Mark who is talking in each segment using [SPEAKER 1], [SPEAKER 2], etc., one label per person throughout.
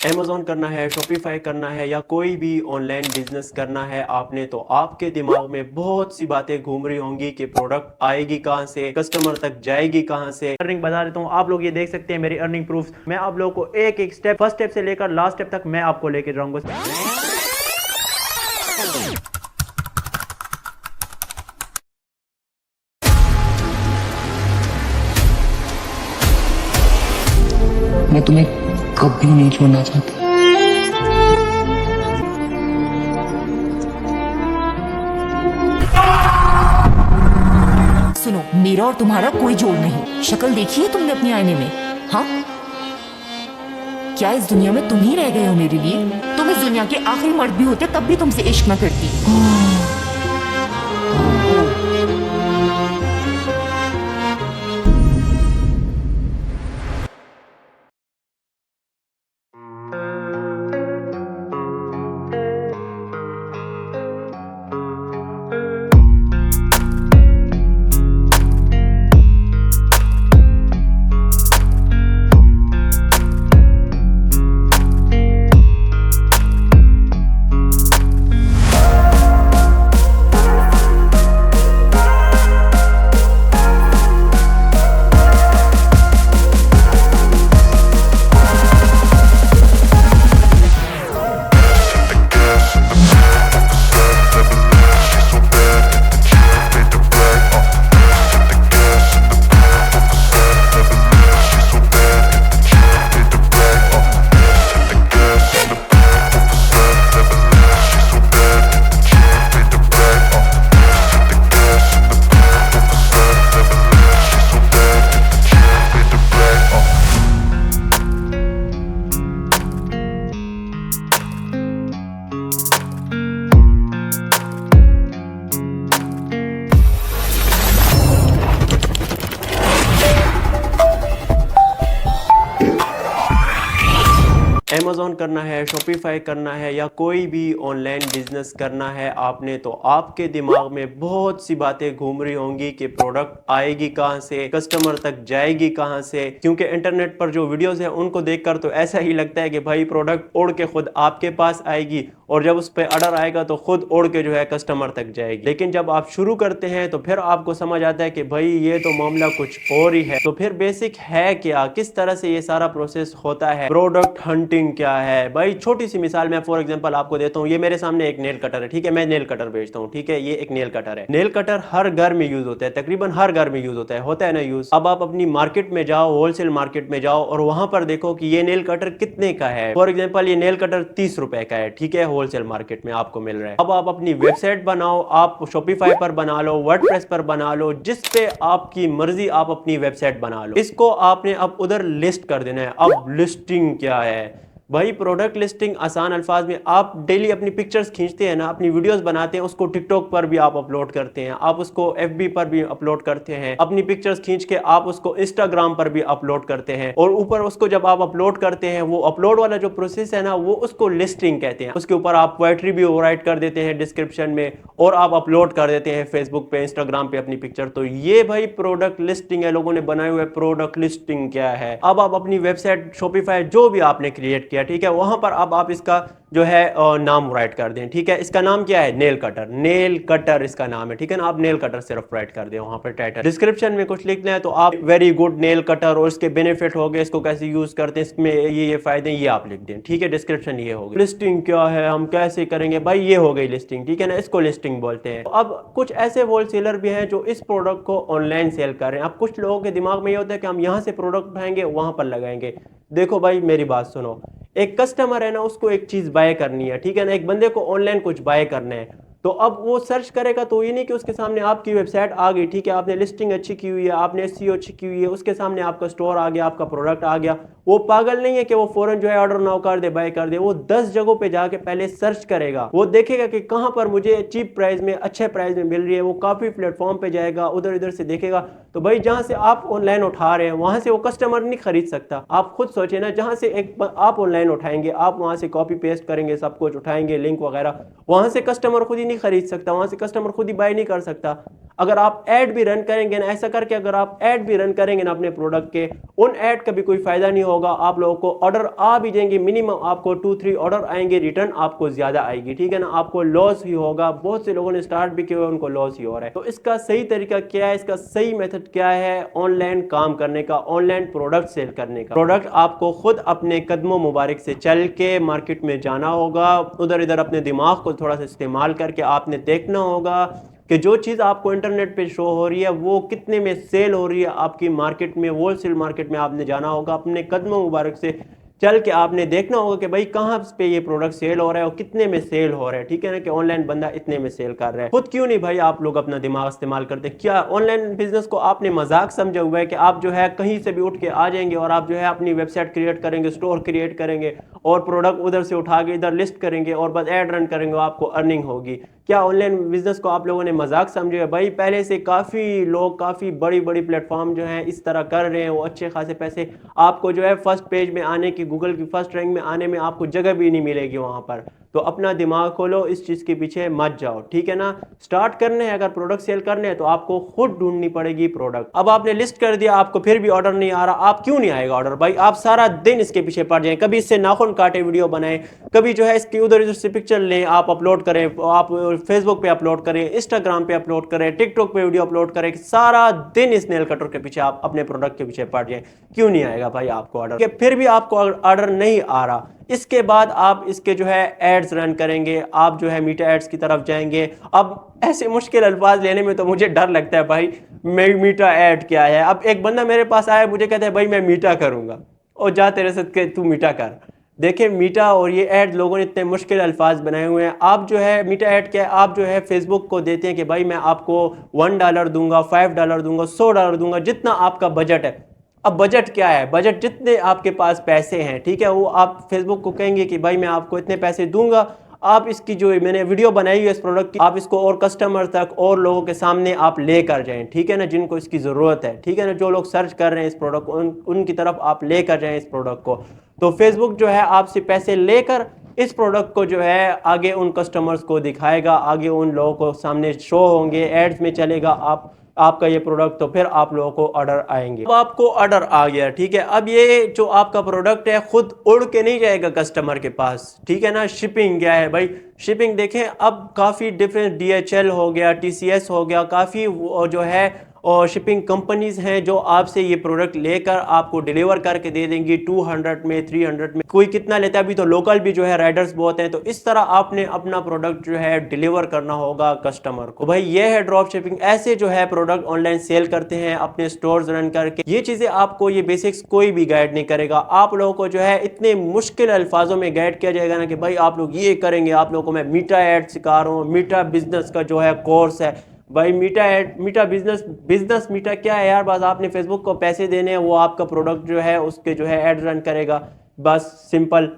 [SPEAKER 1] Amazon करना है, Shopify करना है या कोई भी ऑनलाइन बिज़नेस करना है आपने, तो आपके दिमाग में बहुत सी बातें घूम रही होंगी कि प्रोडक्ट आएगी कहाँ से, कस्टमर तक जाएगी कहाँ से।
[SPEAKER 2] अर्निंग बता देता हूँ, आप लोग ये देख सकते हैं मेरी अर्निंग प्रूफ्स। मैं आप लोगों को एक एक स्टेप, फर्स्ट स्टेप से लेकर लास्ट स्टेप तक मैं आपको लेके जाऊंगा।
[SPEAKER 3] मैं तुम्हें कभी नहीं छोड़ना चाहता।
[SPEAKER 4] सुनो, मेरा और तुम्हारा कोई जोड़ नहीं। शक्ल देखी है तुमने अपने आईने में? हाँ, क्या इस दुनिया में तुम ही रह गए हो मेरे लिए? तुम इस दुनिया के आखिरी मर्द भी होते तब भी तुमसे इश्क न करती।
[SPEAKER 1] अमेज़न करना है, शॉपिफ़ाई करना है या कोई भी ऑनलाइन बिज़नेस करना है आपने, तो आपके दिमाग में बहुत सी बातें घूम रही होंगी कि प्रोडक्ट आएगी कहाँ से, कस्टमर तक जाएगी कहाँ से। क्योंकि इंटरनेट पर जो वीडियोस हैं उनको देखकर तो ऐसा ही लगता है कि भाई प्रोडक्ट उड़ के खुद आपके पास आएगी और जब उस पर ऑर्डर आएगा तो खुद उड़ के जो है कस्टमर तक जाएगी। लेकिन जब आप शुरू करते हैं तो फिर आपको समझ आता है कि भाई ये तो मामला कुछ और ही है। तो फिर बेसिक है क्या, किस तरह से ये सारा प्रोसेस होता है, प्रोडक्ट हंटिंग क्या है। भाई छोटी सी मिसाल मैं फॉर एग्जांपल आपको देता हूँ। ये मेरे सामने एक नेल कटर है, ठीक है, मैं नेल कटर बेचता हूँ, ठीक है। ये एक नेल कटर है। नेल कटर हर घर में यूज होता है, तकरीबन हर घर में यूज होता है ना यूज। अब आप अपनी मार्केट में जाओ, होलसेल मार्केट में जाओ और वहां पर देखो कि ये नेल कटर कितने का है। फॉर एग्जाम्पल ये नेल कटर 30 रुपए का है, ठीक है, होलसेल मार्केट में आपको मिल रहा है। अब आप अपनी वेबसाइट बनाओ, आप शॉपिफाई पर बना लो, वर्डप्रेस पर बना लो, जिस पे आपकी मर्जी आप अपनी वेबसाइट बना लो। इसको आपने अब उधर लिस्ट कर देना है। अब लिस्टिंग क्या है भाई? प्रोडक्ट लिस्टिंग आसान अल्फाज में, आप डेली अपनी पिक्चर्स खींचते हैं ना, अपनी वीडियोस बनाते हैं, उसको टिकटॉक पर भी आप अपलोड करते हैं, आप उसको एफबी पर भी अपलोड करते हैं, अपनी पिक्चर्स खींच के आप उसको इंस्टाग्राम पर भी अपलोड करते हैं। और ऊपर उसको जब आप अपलोड करते हैं, वो अपलोड वाला जो प्रोसेस है ना, वो उसको लिस्टिंग कहते हैं। उसके ऊपर आप पोएट्री भी राइट कर देते हैं डिस्क्रिप्शन में और आप अपलोड कर देते हैं फेसबुक पे, इंस्टाग्राम पे अपनी पिक्चर। तो ये भाई प्रोडक्ट लिस्टिंग है, लोगों ने बनाए हुए। प्रोडक्ट लिस्टिंग क्या है? अब आप अपनी वेबसाइट, शॉपिफाई जो भी आपने क्रिएट किया, ठीक है, वहां पर अब आप इसका जो है नाम राइट कर दें, ठीक है। इसका नाम क्या है? Nail cutter. नेल कटर इसका नाम है, ठीक है ना। आप नेल कटर सिर्फ राइट कर दें वहां पर टाइटल। डिस्क्रिप्शन में कुछ लिखना है तो आप वेरी गुड नेल कटर और इसके बेनिफिट हो गए, इसको कैसे यूज करते हैं, इसमें ये फायदे, ये आप लिख दें, ठीक है। डिस्क्रिप्शन ये हो गई। लिस्टिंग क्या है, हम कैसे करेंगे भाई? ये हो गई लिस्टिंग, ठीक है ना। इसको लिस्टिंग बोलते हैं। अब कुछ ऐसे होलसेलर भी हैं जो इस प्रोडक्ट को ऑनलाइन सेल कर रहे हैं। अब कुछ लोगों के दिमाग में ये होता है कि हम यहाँ से प्रोडक्ट उठाएंगे, वहां पर लगाएंगे। देखो भाई मेरी बात सुनो, एक कस्टमर है ना, उसको एक चीज बाय करनी है, ठीक है ना। एक बंदे को ऑनलाइन कुछ बाय करना है, तो अब वो सर्च करेगा तो ये नहीं कि उसके सामने आपकी वेबसाइट आ गई, ठीक है, आपने लिस्टिंग अच्छी की हुई है, आपने एसईओ अच्छी की हुई है, उसके सामने आपका स्टोर आ गया, आपका प्रोडक्ट आ गया। वो पागल नहीं है कि वो फौरन जो है ऑर्डर नाउ कर दे, बाय कर दे। वो 10 जगहों पे जाके पहले सर्च करेगा, वो देखेगा कि कहां पर मुझे चीप प्राइस में, अच्छे प्राइस में मिल रही है। वो काफी प्लेटफॉर्म पे जाएगा, उधर इधर से देखेगा। तो भाई जहां से आप ऑनलाइन उठा रहे हैं वहां से वो कस्टमर नहीं खरीद सकता। आप खुद सोचे ना, जहां से एक आप ऑनलाइन उठाएंगे, आप वहां से कॉपी पेस्ट करेंगे, सब कुछ उठाएंगे, लिंक वगैरह, वहां से कस्टमर खुद ही नहीं खरीद सकता, वहां से कस्टमर खुद ही बाय नहीं कर सकता। अगर आप ऐड भी रन करेंगे ना, ऐसा करके अगर आप ऐड भी रन करेंगे ना अपने प्रोडक्ट के, उन ऐड का भी कोई फायदा नहीं होगा। आप लोगों को ऑर्डर आ भी जाएंगे, मिनिमम आपको 2-3 ऑर्डर आएंगे, रिटर्न आपको ज्यादा आएगी, ठीक है ना, आपको लॉस ही होगा। बहुत से लोगों ने स्टार्ट भी किया, उनको लॉस ही हो रहा है। तो इसका सही तरीका क्या है, इसका सही मेथड क्या है ऑनलाइन काम करने का, ऑनलाइन प्रोडक्ट सेल करने का। प्रोडक्ट आपको खुद अपने कदमों मुबारक से चल के मार्केट में जाना होगा, उधर इधर अपने दिमाग को थोड़ा सा इस्तेमाल करके आपने देखना होगा कि जो चीज़ आपको इंटरनेट पे शो हो रही है वो कितने में सेल हो रही है आपकी मार्केट में, होलसेल मार्केट में आपने जाना होगा, अपने कदमों मुबारक से चल के आपने देखना होगा कि भाई कहाँ पे ये प्रोडक्ट सेल हो रहा है और कितने में सेल हो रहा है, ठीक है ना, कि ऑनलाइन बंदा इतने में सेल कर रहा है। खुद क्यों नहीं भाई आप लोग अपना दिमाग इस्तेमाल करते हैं? क्या ऑनलाइन बिजनेस को आपने मजाक समझा हुआ है कि आप जो है कहीं से भी उठ के आ जाएंगे और आप जो है अपनी वेबसाइट क्रिएट करेंगे, स्टोर क्रिएट करेंगे और प्रोडक्ट उधर से उठा के इधर लिस्ट करेंगे और बस ऐड रन करेंगे, आपको अर्निंग होगी? क्या ऑनलाइन बिजनेस को आप लोगों ने मजाक समझे है? भाई पहले से काफ़ी लोग, काफ़ी बड़ी बड़ी प्लेटफॉर्म जो है इस तरह कर रहे हैं, वो अच्छे खासे पैसे, आपको जो है फर्स्ट पेज में आने की, गूगल की फर्स्ट रैंक में आने में आपको जगह भी नहीं मिलेगी वहाँ पर। तो अपना दिमाग खोलो, इस चीज़ के पीछे मत जाओ, ठीक है ना। स्टार्ट करने हैं, अगर प्रोडक्ट सेल करने हैं तो आपको खुद ढूंढनी पड़ेगी प्रोडक्ट। अब आपने लिस्ट कर दिया, आपको फिर भी ऑर्डर नहीं आ रहा, आप क्यों नहीं आएगा ऑर्डर? भाई आप सारा दिन इसके पीछे पड़ जाएं, कभी इससे नाखून काटे वीडियो बनाएं, कभी जो है इसकी उधर इधर से पिक्चर लें, आप अपलोड करें, आप फेसबुक पे अपलोड करें, इंस्टाग्राम पे अपलोड करें, टिकटॉक पे वीडियो अपलोड करें, सारा दिन इस नेल कटर के पीछे आप अपने प्रोडक्ट के पीछे पड़ जाएं, क्यों नहीं आएगा भाई आपको ऑर्डर? फिर भी आपको ऑर्डर नहीं आ रहा, इसके बाद आप इसके जो है एड्स रन करेंगे, आप जो है मीटा एड्स की तरफ जाएंगे। अब ऐसे मुश्किल अल्फाज लेने में तो मुझे डर लगता है भाई, मैं मीटा ऐड क्या है। अब एक बंदा मेरे पास आया, मुझे कहता है भाई मैं मीटा करूंगा, और जा तेरे साथ के तू मीटा कर। देखिए मीटा और ये ऐड लोगों ने इतने मुश्किल अल्फाज बनाए हुए हैं। आप जो है मीटा ऐड क्या है, आप जो है फेसबुक को देते हैं कि भाई मैं आपको $1 दूंगा, $5 दूंगा, $100 दूंगा, जितना आपका बजट है। अब बजट क्या है? बजट जितने आपके पास पैसे हैं, ठीक है, वो आप फेसबुक को कहेंगे कि भाई मैं आपको इतने पैसे दूंगा, आप इसकी जो मैंने वीडियो बनाई है इस प्रोडक्ट की, आप इसको और कस्टमर तक और लोगों के सामने आप लेकर जाएं, ठीक है ना, जिनको इसकी ज़रूरत है, ठीक है ना, जो लोग सर्च कर रहे हैं इस प्रोडक्ट को, उनकी तरफ आप लेकर जाएं इस प्रोडक्ट को। तो फेसबुक जो है आपसे पैसे लेकर इस प्रोडक्ट को जो है आगे उन कस्टमर्स को दिखाएगा, आगे उन लोगों को सामने शो होंगे, एड्स में चलेगा आपका ये प्रोडक्ट, तो फिर आप लोगों को ऑर्डर आएंगे। अब आपको ऑर्डर आ गया, ठीक है, अब ये जो आपका प्रोडक्ट है खुद उड़ के नहीं जाएगा कस्टमर के पास, ठीक है ना। शिपिंग क्या है भाई? शिपिंग देखें अब काफ़ी डिफरेंट, DHL हो गया, TCS हो गया, काफ़ी जो है और शिपिंग कंपनीज हैं जो आपसे ये प्रोडक्ट लेकर आपको डिलीवर करके दे देंगी 200 में, 300 में, कोई कितना लेता है। अभी तो लोकल भी जो है राइडर्स बहुत हैं। तो इस तरह आपने अपना प्रोडक्ट जो है डिलीवर करना होगा कस्टमर को। भाई ये है ड्रॉप शिपिंग, ऐसे जो है प्रोडक्ट ऑनलाइन सेल करते हैं अपने स्टोर्स रन करके। ये चीज़ें आपको, ये बेसिक्स कोई भी गाइड नहीं करेगा। आप लोगों को जो है इतने मुश्किल अल्फाजों में गाइड किया जाएगा ना कि भाई आप लोग ये करेंगे। आप लोगों को मैं मीटा ऐड सिखा रहा हूँ, मीटा बिजनेस का जो है कोर्स है भाई। मीटा बिजनेस मीटा क्या है यार? बस आपने फेसबुक को पैसे देने हैं, वो आपका प्रोडक्ट जो है उसके जो है एड रन करेगा, बस सिंपल।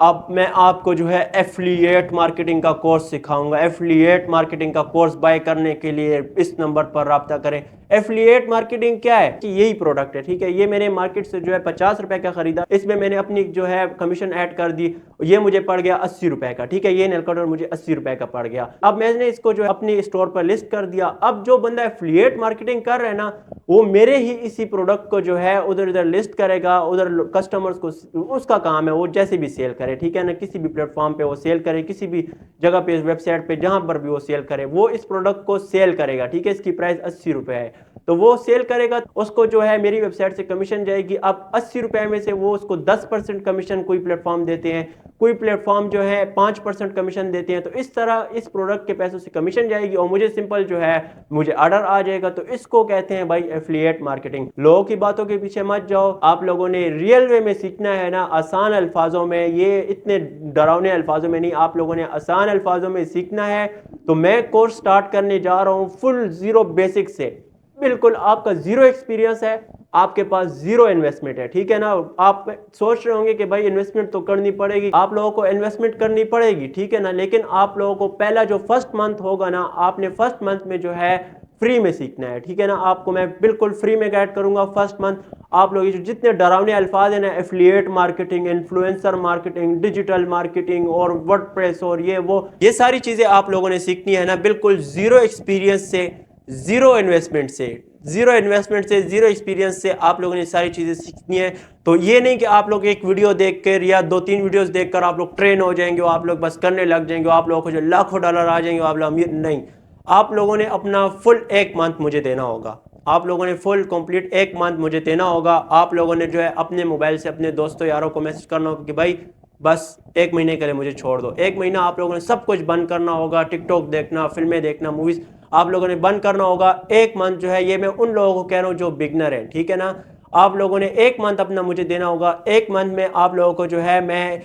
[SPEAKER 1] अब मैं आपको जो है एफिलिएट मार्केटिंग का कोर्स सिखाऊंगा। एफिलिएट मार्केटिंग का कोर्स बाय करने के लिए इस नंबर पर राब्ता करें। एफिलिएट मार्केटिंग क्या है कि यही प्रोडक्ट है, ठीक है, ये मैंने मार्केट से जो है 50 रुपए का खरीदा, इसमें मैंने अपनी जो है कमीशन ऐड कर दी, ये मुझे पड़ गया 80 रुपए का, ठीक है, ये नेल कटर मुझे 80 रुपए का पड़ गया। अब मैंने इसको जो है अपनी स्टोर पर लिस्ट कर दिया। अब जो बंदा एफिलिएट मार्केटिंग कर रहा है ना, वो मेरे ही इसी प्रोडक्ट को जो है उधर उधर लिस्ट करेगा, उधर कस्टमर्स को, उसका काम है वो जैसे भी सेल करे, ठीक है ना, किसी भी प्लेटफॉर्म पे वो सेल करे, किसी भी जगह पे, वेबसाइट पे, जहां पर भी वो सेल करे, वो इस प्रोडक्ट को सेल करेगा, ठीक है। इसकी प्राइस 80 रुपए है, तो वो सेल करेगा, उसको जो है मेरी वेबसाइट से कमीशन जाएगी। अब 80 रुपए में से वो उसको 10% कमीशन कोई प्लेटफॉर्म देते हैं, कोई प्लेटफॉर्म जो है 5% कमीशन देते हैं। तो इस तरह इस प्रोडक्ट के पैसों से कमीशन जाएगी और मुझे सिंपल जो है मुझे ऑर्डर आ जाएगा। तो इसको कहते हैं भाई एफिलिएट मार्केटिंग। लोगों की बातों के पीछे मत जाओ, आप लोगों ने रियल वे में सीखना है ना, आसान अल्फाजों में, ये इतने डरावने अल्फाजों में नहीं, आप लोगों ने आसान अल्फाजों में सीखना है। तो मैं कोर्स स्टार्ट करने जा रहा हूँ फुल जीरो बेसिक से, बिल्कुल आपका जीरो एक्सपीरियंस है, आपके पास जीरो इन्वेस्टमेंट है, ठीक है ना। आप सोच रहे होंगे कि भाई इन्वेस्टमेंट तो करनी पड़ेगी, आप लोगों को इन्वेस्टमेंट करनी पड़ेगी, ठीक है ना, लेकिन आप लोगों को पहला जो फर्स्ट मंथ होगा ना, आपने फर्स्ट मंथ में जो है फ्री में सीखना है, ठीक है ना। आपको मैं बिल्कुल फ्री में गाइड करूंगा फर्स्ट मंथ। आप लोग जो जितने डरावने अल्फाज हैं ना, affiliate marketing, influencer marketing, digital marketing और वर्डप्रेस और ये वो, ये सारी चीजें आप लोगों ने सीखनी है ना, बिल्कुल जीरो एक्सपीरियंस से, जीरो इन्वेस्टमेंट से, जीरो इन्वेस्टमेंट से, जीरो एक्सपीरियंस से आप लोगों ने सारी चीज़ें सीखनी है। तो ये नहीं कि आप लोग एक वीडियो देखकर या 2-3 वीडियोस देखकर आप लोग ट्रेन हो जाएंगे, आप लोग बस करने लग जाएंगे, आप लोगों को जो लाखों डॉलर आ जाएंगे, आप लोग अमीर नहीं। आप लोगों ने अपना फुल 1 मंथ मुझे देना होगा, आप लोगों ने फुल कंप्लीट 1 मंथ मुझे देना होगा। आप लोगों ने जो है अपने मोबाइल से अपने दोस्तों यारों को मैसेज करना होगा कि भाई बस 1 महीने के लिए मुझे छोड़ दो। 1 महीना आप लोगों ने सब कुछ बंद करना होगा, टिकटॉक देखना, फिल्में देखना, मूवीज आप लोगों ने बंद करना होगा। 1 मंथ जो है, ये मैं उन लोगों को कह रहा हूँ जो बिगनर है, ठीक है ना। आप लोगों ने 1 मंथ अपना मुझे देना होगा। 1 मंथ में आप लोगों को जो है मैं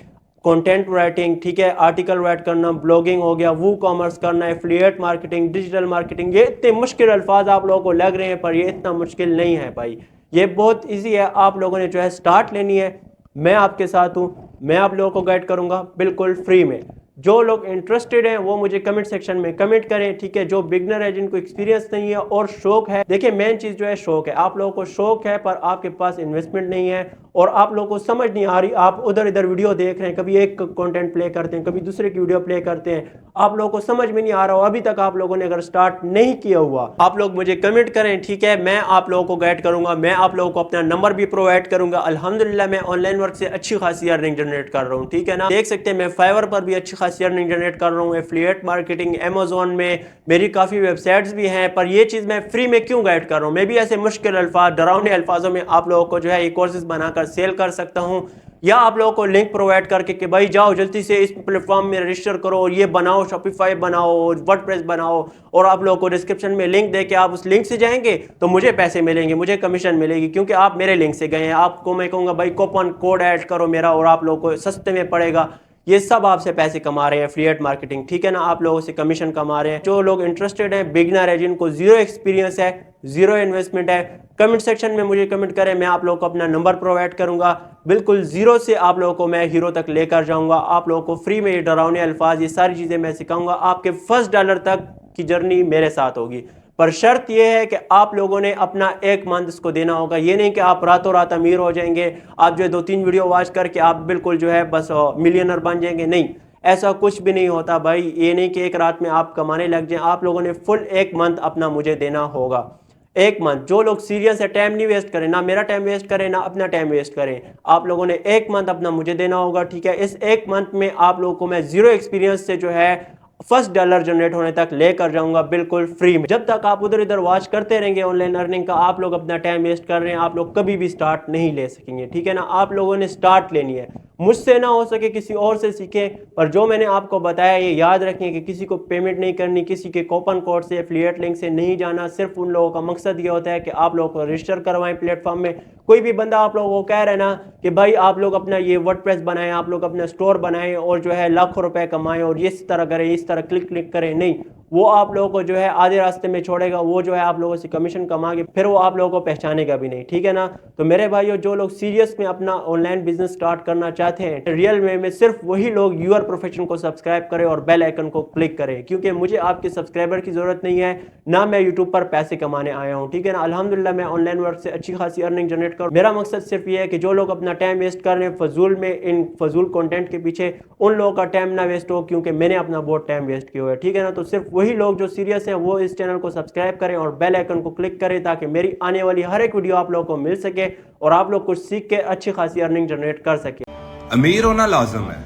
[SPEAKER 1] कंटेंट राइटिंग, ठीक है, आर्टिकल राइट करना, ब्लॉगिंग हो गया, वो कॉमर्स करना, एफिलिएट मार्केटिंग, डिजिटल मार्केटिंग, ये इतने मुश्किल अल्फाज आप लोगों को लग रहे हैं पर ये इतना मुश्किल नहीं है भाई, ये बहुत ईजी है। आप लोगों ने जो है स्टार्ट लेनी है, मैं आपके साथ हूँ, मैं आप लोगों को गाइड करूँगा बिल्कुल फ्री में। जो लोग इंटरेस्टेड हैं वो मुझे कमेंट सेक्शन में कमेंट करें, ठीक है। जो बिगनर है, जिनको एक्सपीरियंस नहीं है और शौक है, देखिए मेन चीज़ जो है शौक है। आप लोगों को शौक है पर आपके पास इन्वेस्टमेंट नहीं है और आप लोगों को समझ नहीं आ रही, आप उधर इधर वीडियो देख रहे हैं, कभी एक कंटेंट प्ले करते हैं, कभी दूसरे की वीडियो प्ले करते हैं, आप लोगों को समझ में नहीं आ रहा हो, अभी तक आप लोगों ने अगर स्टार्ट नहीं किया हुआ, आप लोग मुझे कमेंट करें, ठीक है। मैं आप लोगों को गाइड करूंगा, मैं आप लोगों को अपना नंबर भी प्रोवाइड करूंगा। अल्हम्दुलिल्लाह मैं ऑनलाइन वर्क से अच्छी खासी अर्निंग जनरेट कर रहा हूँ, ठीक है ना। देख सकते हैं मैं फाइवर पर भी अच्छी खासी अर्निंग जनरेट कर रहा हूँ, एफिलिएट मार्केटिंग, अमेज़न में मेरी काफ़ी वेबसाइट्स भी हैं। पर ये चीज़ मैं फ्री में क्यों गाइड कर रहा हूँ, मैं भी ऐसे मुश्किल अल्फाज, डरावने अल्फाजों में आप लोगों को जो है ये कोर्सेज बनाकर सेल कर सकता हूँ, या आप लोगों को लिंक प्रोवाइड करके कि भाई जाओ जल्दी से इस प्लेटफॉर्म में रजिस्टर करो और ये बनाओ, शॉपिफाई बनाओ, वर्डप्रेस बनाओ, और आप लोगों को डिस्क्रिप्शन में लिंक दे के आप उस लिंक से जाएंगे तो मुझे पैसे मिलेंगे, मुझे कमीशन मिलेगी, क्योंकि आप मेरे लिंक से गए हैं। आपको मैं कहूँगा भाई कूपन कोड ऐड करो मेरा और आप लोगों को सस्ते में पड़ेगा। ये सब आपसे पैसे कमा रहे हैं, एफिलिएट मार्केटिंग, ठीक है ना, आप लोगों से कमीशन कमा रहे हैं। जो लोग इंटरेस्टेड हैं, बिगनर है, जिनको जीरो एक्सपीरियंस है, जीरो इन्वेस्टमेंट है, कमेंट सेक्शन में मुझे कमेंट करें, मैं आप लोगों को अपना नंबर प्रोवाइड करूंगा। बिल्कुल जीरो से आप लोगों को मैं हीरो तक लेकर जाऊंगा। आप लोगों को फ्री में ये डरावने अल्फाज, ये सारी चीज़ें मैं सिखाऊंगा। आपके फर्स्ट डॉलर तक की जर्नी मेरे साथ होगी, पर शर्त यह है कि आप लोगों ने अपना 1 मंथ इसको देना होगा। ये नहीं कि आप रातों रात अमीर हो जाएंगे, आप जो है 2-3 वीडियो वॉच करके आप बिल्कुल जो है बस मिलियनर बन जाएंगे, नहीं, ऐसा कुछ भी नहीं होता भाई। ये नहीं कि एक रात में आप कमाने लग जाएं, आप लोगों ने फुल 1 मंथ अपना मुझे देना होगा। 1 मंथ, जो लोग सीरियस है, टाइम नहीं वेस्ट करें, ना मेरा टाइम वेस्ट करें ना अपना टाइम वेस्ट करें। आप लोगों ने 1 मंथ अपना मुझे देना होगा, ठीक है। इस 1 मंथ में आप लोगों को मैं जीरो एक्सपीरियंस से जो है फर्स्ट डॉलर जनरेट होने तक लेकर जाऊंगा बिल्कुल फ्री में। जब तक आप उधर इधर वॉच करते रहेंगे ऑनलाइन अर्निंग का, आप लोग अपना टाइम वेस्ट कर रहे हैं, आप लोग कभी भी स्टार्ट नहीं ले सकेंगे, ठीक है ना। आप लोगों ने स्टार्ट लेनी है, मुझसे ना हो सके किसी और से सीखें, पर जो मैंने आपको बताया ये याद रखें कि किसी को पेमेंट नहीं करनी, किसी के कूपन कोड से, एफिलिएट लिंक से नहीं जाना। सिर्फ उन लोगों का मकसद ये होता है कि आप लोगों को रजिस्टर करवाएं प्लेटफॉर्म में। कोई भी बंदा आप लोगों को कह रहे ना कि भाई आप लोग अपना ये वर्डप्रेस बनाएं, आप लोग अपना स्टोर बनाएं और जो है लाखों रुपए कमाएं और ये इस तरह करें, इस तरह क्लिक करें, नहीं, वो आप लोगों को जो है आधे रास्ते में छोड़ेगा। वो जो है आप लोगों से कमीशन कमा के फिर वो आप लोगों को पहचानेगा भी नहीं, ठीक है ना। तो मेरे भाइयों, जो लोग सीरियस में अपना ऑनलाइन बिजनेस स्टार्ट करना चाहते हैं रियल में सिर्फ वही लोग यूर प्रोफेशन को सब्सक्राइब करें और बेल आइकन को क्लिक करें, क्योंकि मुझे आपके सब्सक्राइबर की जरूरत नहीं है, ना मैं यूट्यूब पर पैसे कमाने आया हूँ, ठीक है ना। अल्हम्दुलिल्लाह मैं ऑनलाइन वर्क से अच्छी खासी अर्निंग जनरेट करूँ। मेरा मकसद सिर्फ ये है कि जो लोग अपना टाइम वेस्ट कर रहे हैं फजूल में, इन फजूल कंटेंट के पीछे, उन लोगों का टाइम ना वेस्ट हो, क्योंकि मैंने अपना बहुत टाइम वेस्ट किया हुआ है, ठीक है ना। तो सिर्फ वही लोग जो सीरियस हैं वो इस चैनल को सब्सक्राइब करें और बेल आइकन को क्लिक करें, ताकि मेरी आने वाली हर एक वीडियो आप लोगों को मिल सके और आप लोग कुछ सीख के अच्छी खासी अर्निंग जनरेट कर सके।
[SPEAKER 5] अमीर होना लाजम है,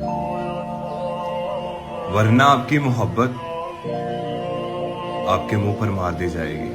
[SPEAKER 5] वरना आपकी मोहब्बत आपके मुंह पर मार दी जाएगी।